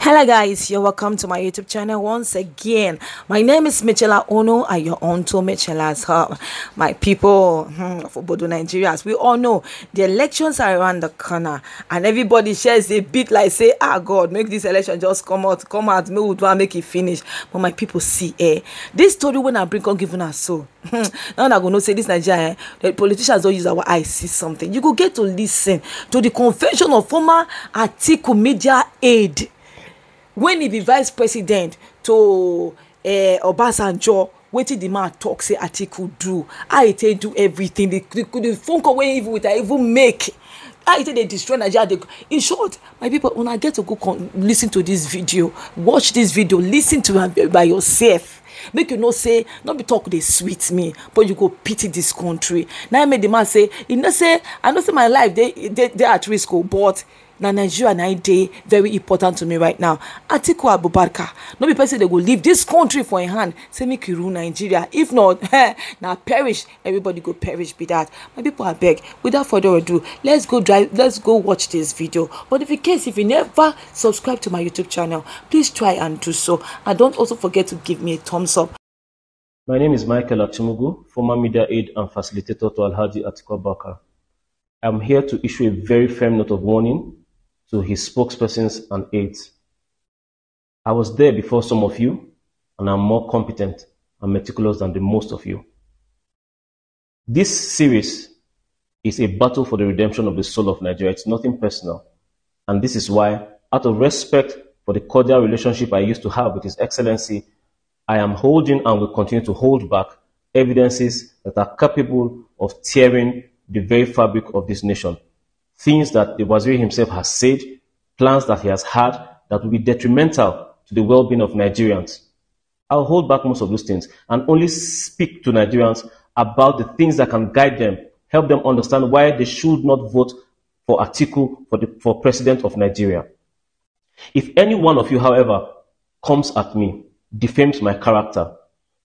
Hello guys, you're welcome to my YouTube channel once again. My name is Michela Ono and you're on to Michela's Hub. My people for Bodo Nigeria, as we all know, the elections are around the corner and everybody shares a bit like say, God, make this election just come out, me would want make it finish. But my people see, this story when I bring on giving us so. Now I'm gonna say this Nigeria, the politicians don't use our eyes see something. You go get to listen to the confession of former Atiku media aide. When he be vice president to Obasanjo, wetin the man talk say Atiku do, how he take do everything, the phone call wey even with I even make, how he take dey destroy Nigeria. In short, my people, una get to go listen to this video, watch this video, listen to am by yourself. Make you know say not be talk dey sweet me, but you go pity this country. Now make the man say, I know say my life they at risk, but na Nigeria na dey very important to me right now. Atiku Abubakar no be person they go leave this country for a hand say make you rule Nigeria. If not, now perish, everybody go perish be that. My people, I beg, without further ado, let's go watch this video. But if you never subscribe to my YouTube channel, please try and do so, and don't also forget to give me a thumbs up. My name is Michael Achumugu, former media aide and facilitator to Alhaji Atiku Abubakar. I'm here to issue a very firm note of warning to his spokespersons and aides. I was there before some of you, and I'm more competent and meticulous than the most of you. This series is a battle for the redemption of the soul of Nigeria. It's nothing personal. And this is why, out of respect for the cordial relationship I used to have with His Excellency, I am holding and will continue to hold back evidences that are capable of tearing the very fabric of this nation. Things that the Waziri himself has said, plans that he has had that will be detrimental to the well-being of Nigerians. I'll hold back most of those things and only speak to Nigerians about the things that can guide them, help them understand why they should not vote for Atiku for president of Nigeria. If any one of you, however, comes at me, defames my character,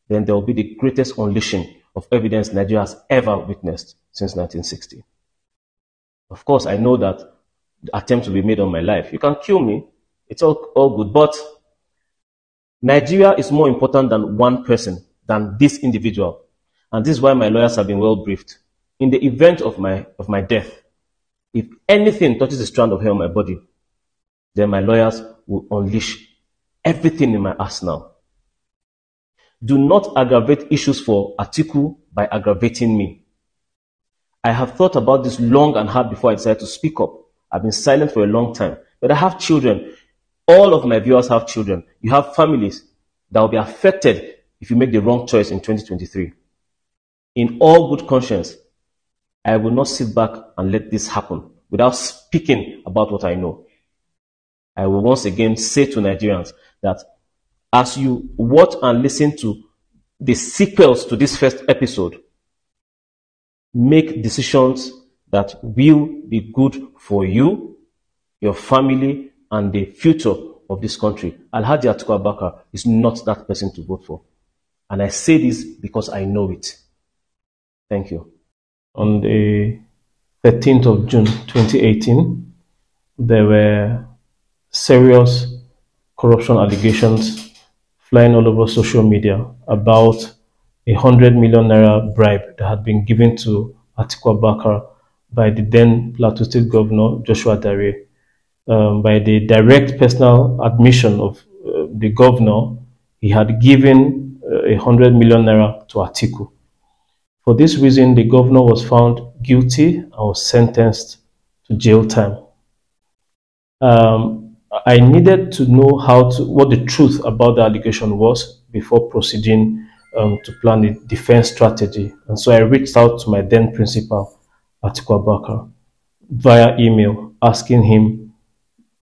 then there will be the greatest unleashing of evidence Nigeria has ever witnessed since 1960. Of course, I know that attempts will be made on my life. You can kill me. It's all good. But Nigeria is more important than one person, than this individual. And this is why my lawyers have been well briefed. In the event of my death, if anything touches a strand of hair on my body, then my lawyers will unleash everything in my arsenal. Do not aggravate issues for Atiku by aggravating me. I have thought about this long and hard before I decided to speak up. I've been silent for a long time, but I have children. All of my viewers have children. You have families that will be affected if you make the wrong choice in 2023. In all good conscience, I will not sit back and let this happen without speaking about what I know. I will once again say to Nigerians that as you watch and listen to the sequels to this first episode, make decisions that will be good for you, your family, and the future of this country. Alhaji Atiku Abubakar is not that person to vote for. And I say this because I know it. Thank you. On the 13th of June 2018, there were serious corruption allegations flying all over social media about 100 million naira bribe that had been given to Atiku Abubakar by the then Plateau State Governor Joshua Dare, by the direct personal admission of the governor. He had given 100 million naira to Atiku. For this reason, the governor was found guilty and was sentenced to jail time. I needed to know what the truth about the allegation was before proceeding to plan a defense strategy. And so I reached out to my then principal, Atiku Abubakar, via email, asking him,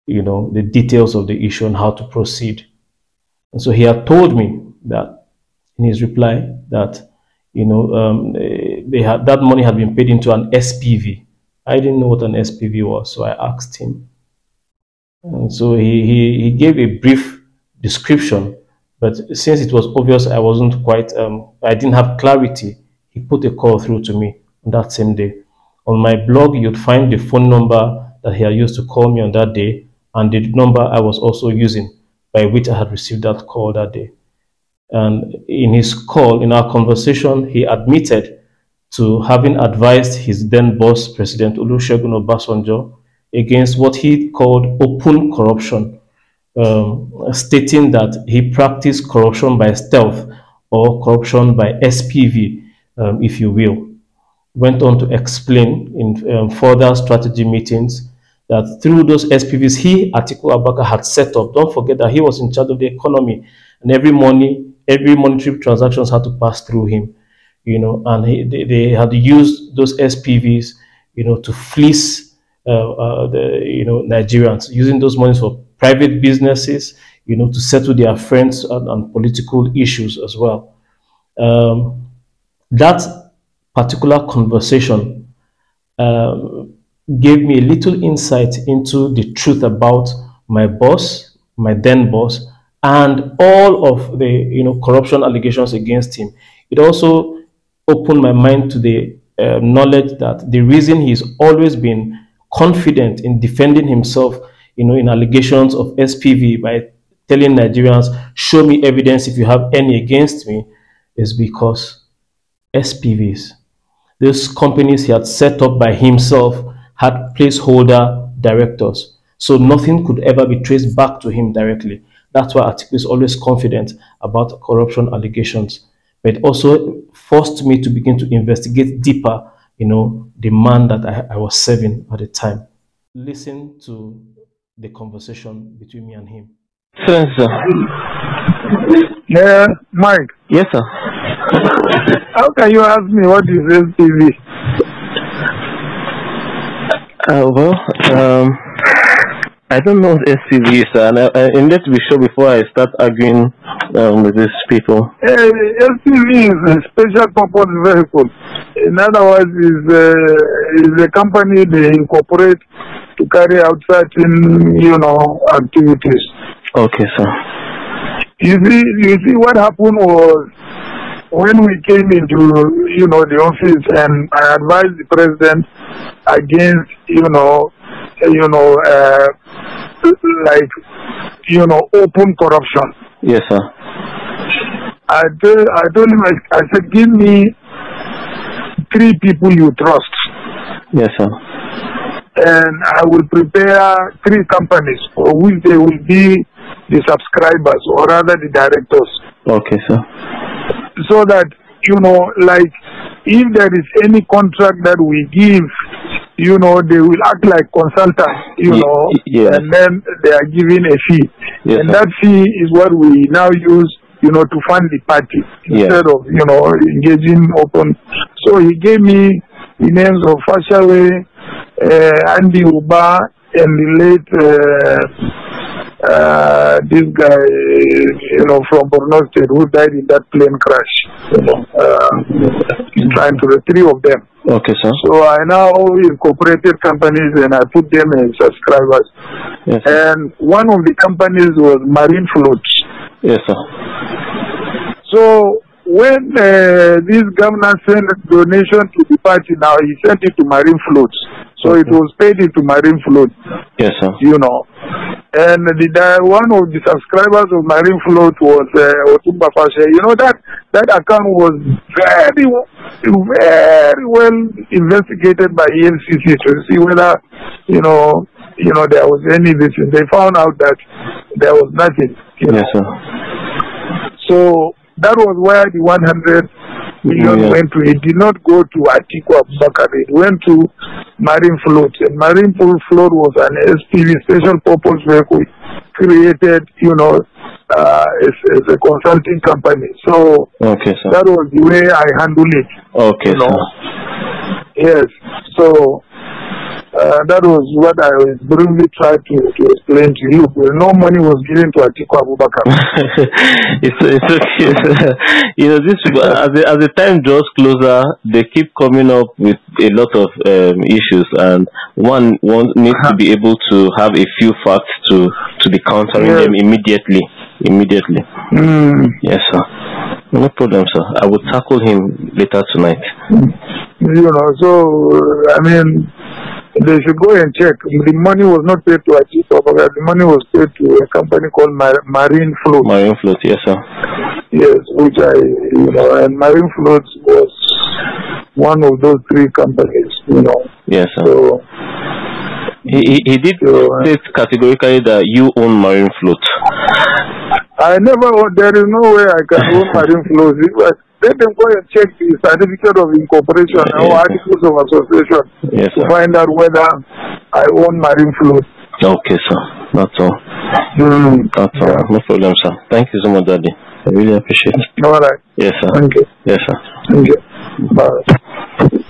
the details of the issue and how to proceed. And so he had told me that, in his reply, that, that money had been paid into an SPV. I didn't know what an SPV was, so I asked him. And so he gave a brief description. But since it was obvious I wasn't quite, I didn't have clarity, he put a call through to me on that same day. On my blog, you'd find the phone number that he had used to call me on that day, and the number I was also using by which I had received that call that day. And in his call, in our conversation, he admitted to having advised his then boss, President Olusegun Obasanjo, against what he called open corruption, stating that he practiced corruption by stealth or corruption by SPV, if you will. Went on to explain in further strategy meetings that through those SPVs he, Atiku Abubakar, had set up. Don't forget that he was in charge of the economy, and every monetary transactions had to pass through him, and they had used those SPVs, to fleece Nigerians, using those monies for private businesses, to settle their friends and political issues as well. That particular conversation gave me a little insight into the truth about my boss, my then boss, and all of the corruption allegations against him. It also opened my mind to the knowledge that the reason he's always been confident in defending himself, in allegations of SPV by telling Nigerians, show me evidence if you have any against me, is because SPVs, those companies he had set up by himself, had placeholder directors. So nothing could ever be traced back to him directly. That's why Atiku is always confident about corruption allegations. But it also forced me to begin to investigate deeper, the man that I was serving at the time. Listen to the conversation between me and him. Sir. Yeah, Mike. Yes, sir. How can you ask me what is SPV? I don't know what SPV is, and I need to be sure before I start arguing with these people. SPV is a special purpose vehicle. In other words, is a company they incorporate to carry out certain, activities. Okay, sir. You see, what happened was when we came into, the office, and I advised the president against, open corruption. Yes, sir. I told him, I said, give me 3 people you trust. Yes, sir. And I will prepare 3 companies for which they will be the subscribers, or rather the directors. Okay, sir. So that, if there is any contract that we give, they will act like consultants, yes. And then they are giving a fee. Yes, and sir. that fee is what we now use, to fund the party, instead of, engaging open. So he gave me the names of Fashawe, Andy Uba, and the late this guy, from Borno State, who died in that plane crash. Trying to the 3 of them. Okay, sir. So I now incorporated companies and I put them as subscribers. Yes, and one of the companies was Marine Floats. Yes, sir. So when this governor sent a donation to the party, now he sent it to Marine Floats. So it was paid into Marine Float. Yes, sir. And one of the subscribers of Marine Float was Otumba Fashe. That account was very well investigated by EFCC to see whether, there was any vision. They found out that there was nothing. Yes, sir. So that was where the 100 million went to. It did not go to Atiku Abubakar. It went to Marine Float. And Marine Float was an SPV, special purpose vehicle, created, as a consulting company. So okay, sir. That was the way I handled it. Okay, sir. Yes. So that was what I was briefly tried to explain to you. No money was given to Atiku Abubakar. it's okay. These people, as the time draws closer, they keep coming up with a lot of issues, and one needs to be able to have a few facts to be countering them immediately. Yes, sir. No problem, sir. I will tackle him later tonight. So they should go and check. The money was not paid to Atiku, but the money was paid to a company called Marine Float. Marine Float, yes, sir. Yes, which and Marine Float was one of those 3 companies, Yes, sir. So, he did state categorically that you own Marine Float. I never own, there is no way I can own Marine Float. Let them go and check the certificate of incorporation or articles of association to find out whether I own Marine Float. Okay, sir. That's all. That's all. No problem, sir. Thank you so much, Daddy. I really appreciate it. All right. Yes, sir. Thank you. Yes, sir. Thank you. Bye.